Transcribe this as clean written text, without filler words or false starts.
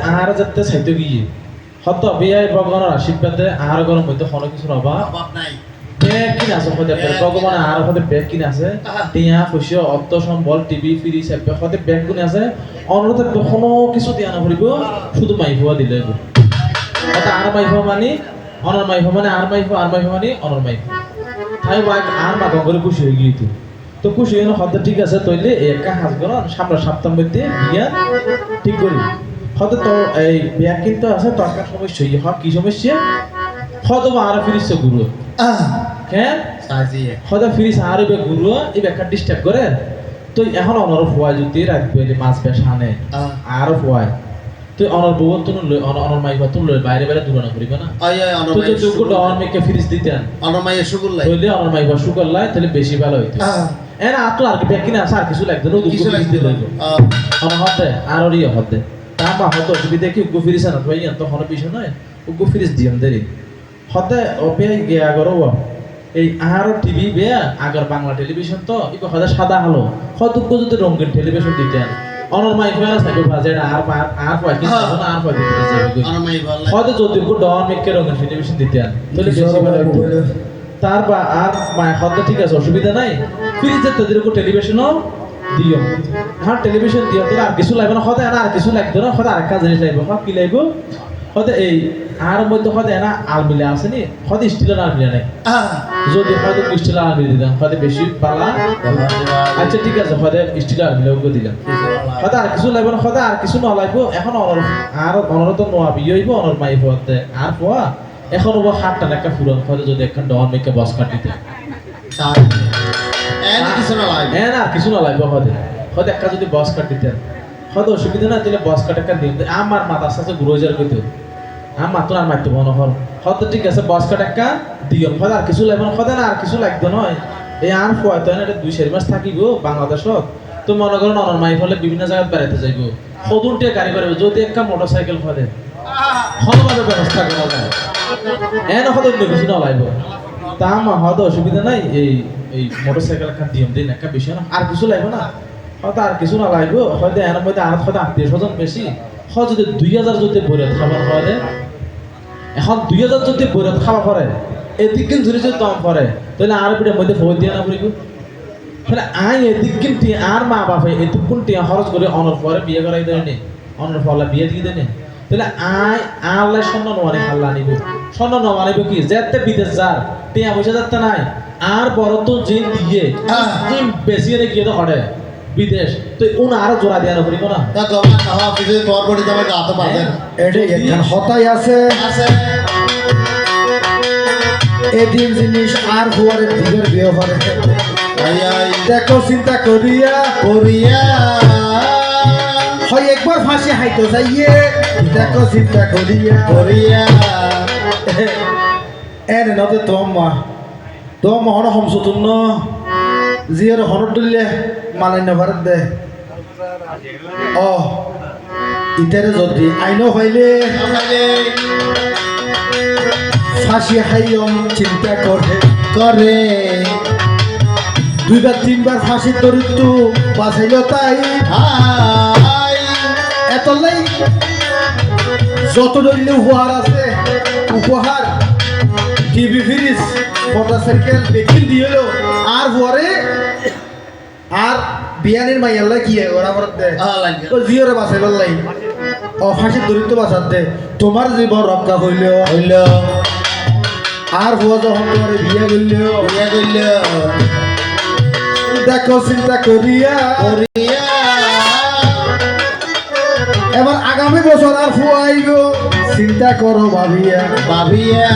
আহার যাতে চাইতে গিয়ে হত বিয়ায় ভগবানের আশীর্বাদে আহার গরম হইতে কোনো কিছুর অভাব নাই ব্যাগ কিনে আছে হতে ভগবান আর হতে ব্যাগ কিনে আছে টিয়া পয়সা অর্থ সম্বল টিভি ফ্রিজ হতে ব্যাগ কিনে আছে অনুরোধে কোনো কিছু দিয়া না ভরিব শুধু মাইফুয়া দিলে এটা আর মাইফুয়া মানে অনর মাইফুয়া মানে আর মাইফুয়া মানে অনর মাইফুয়া তাই বাইক আর মাথা করে খুশি হয়ে গিয়েছে তো খুশি হয়ে হতে ঠিক আছে তৈলে একা হাজ করো সামনে সপ্তাহ মধ্যে বিয়া ঠিক করি হয়তো তো এই বিয়া কিন্তু আছে তরকার সমস্যা হয়ে হয় কি সমস্যা হয়তো আর ফিরিস গুরু হ্যাঁ হয়তো ফিরিস আর গুরু এই ব্যাখ্যা ডিস্টার্ব করে তো এখন অনর ফুয়াই যদি রাখবে মাছ বেশ আনে আরো ফুয়াই তুই অনর বউ তুন অনর মাই বা তুন বাইরে বাইরে দূর না করিবে না তুই যদি ওগুলো অনর মাইকে ফিরিস দিতেন অনর মাইয়ে সুগুল লাই তাহলে অনর মাই বা সুগার লাই তাহলে বেশি ভালো হইতো এর আর তো আর কি ব্যাগ কিনে আছে আর কিছু লাগবে না ওই কিছু লাগবে অনর হতে আর ওর ইয়ে হতে তা বা হয়তো অসুবিধা কি উগ্র ফিরিস না ভাই তো হন বিষয় নয় উগ্র ফিরিস দিয়াম দেরি হতে ওপে গিয়া করো এই আর টিভি বেয়া আগর বাংলা টেলিভিশন তো ইকো হতে সাদা হলো হয়তো যদি রঙিন টেলিভিশন দিতেন অনর মাই ফেরা থাকে বাজে আর পাই কি না আর পাই দিতে যাবে অনর মাই ভালো হয়তো যদি কো ডন মেকে রঙিন টেলিভিশন দিতেন তাহলে বেশি ভালো হতো তারপর আর মাই হয়তো ঠিক আছে অসুবিধা নাই ফ্রিজে তাদের কো টেলিভিশনও দিও হ্যাঁ টেলিভিশন দিও তো আর কিছু লাগবে না হয়তো আর কিছু লাগবে না হয়তো আরেকটা জিনিস লাগবে হ্যাঁ কি লাগবে হয়তো এই আর মধ্যে হয়তো না আলমিলা আছে নি হয়তো স্টিলের আলমিলা নাই যদি হয়তো স্টিলের আলমিলা দিলাম হয়তো বেশি পালা আচ্ছা ঠিক আছে হয়তো স্টিলের আলমিলাও দিলাম হয়তো আর কিছু লাগবে না হয়তো আর কিছু না লাগবে এখন অনর তো নোয়া বিয়ে হইব অনর মাই হতে আর পোয়া এখন ও হাতটা একটা ফুরন হয়তো যদি এখন ডন মেকে বস কাটিতে কিছু না লাগবে হয়তো একটা যদি বস কাট দিতেন হয়তো অসুবিধা না দিলে বস কাট একটা দিন আমার মাথার সাথে ঘুরে যার কইতে আমার তো আর মারতে মনে হল হয়তো ঠিক আছে বস কাট একটা দিও হয়তো আর কিছু লাগবে না হয়তো না আর কিছু লাগতো নয় এই আর হয়তো না এটা 2-4 মাস থাকিব বাংলাদেশত তো মনে করেন অনর মাই হলে বিভিন্ন জায়গায় বেড়াতে যাইব সদুনটে গাড়ি পারবে যদি একটা মোটরসাইকেল ফলে ভালোভাবে ব্যবস্থা করা যায় এন হয়তো অন্য কিছু না লাগবে তা আমার হয়তো অসুবিধা নাই এই মোটরসাইকেল একটা দিম দিন একটা বিষয় না আর কিছু লাগবে না হয়তো আর কিছু না লাগবে হয়তো এর মধ্যে আর হয়তো আত্মীয় স্বজন বেশি হয় যদি 2000 যদি বইরত খাবার হয় এখন 2000 যদি বইরত খাওয়া পরে এদিক কিন্তু যদি দম পরে তাহলে আর পিঠের মধ্যে ভয় দিয়ে না পড়িব তাহলে আই এদিক কিন্তু আর মা বাপে এদিক কোন টিয়া খরচ করে অনর পরে বিয়ে করাই দেয় নি অনর ফলে বিয়ে দিয়ে দেয় তাহলে আই আল্লাহ স্বর্ণ নোয়ানি আল্লাহ নিব স্বর্ণ নোয়া নিব কি যেতে বিদেশ যার টিয়া পয়সা যাতে নাই আর বড় তো যে দিয়ে বেশি এনে গিয়ে তো হরে বিদেশ তো উন আরো জোড়া দেওয়া না করিব না তা গমা খাওয়া বিদেশ পর পরে তবে গাত পারবেন এডে এখান হতাই আছে এদিন জিনিস আর হুয়ারে দিগের ব্যবহারে দেখো চিন্তা করিয়া হয় একবার ফাঁসি হাইতো যাইয়ে দেখো চিন্তা করিয়া এর নতে তোমা হন হমসতুন জিয়ার হনর দিলে মালান্য ভারত দে ও ইতারে যদি আইনো হইলে ফাঁসি হাইয়ম চিন্তা করে 2-3বার ফাঁসি দরিদ্র বাঁচাইল তাই এতলাই যত দরিদ্র উপহার আছে উপহার টিভি ফ্রিজ মোটরসাইকেল বেকিন দিয়ে আর পরে আর বিয়ানের মাইয়াল্লা কি ওরা তো জিওরে বাঁচাইবার লাই ও ফাঁসির দরিদ্র বাঁচাতে তোমার জীবন রক্ষা হইল আর হুয়া যখন তোমার বিয়ে করল দেখো চিন্তা করিয়া এবার আগামী বছর আর ফুয়াইব চিন্তা করো ভাবিয়া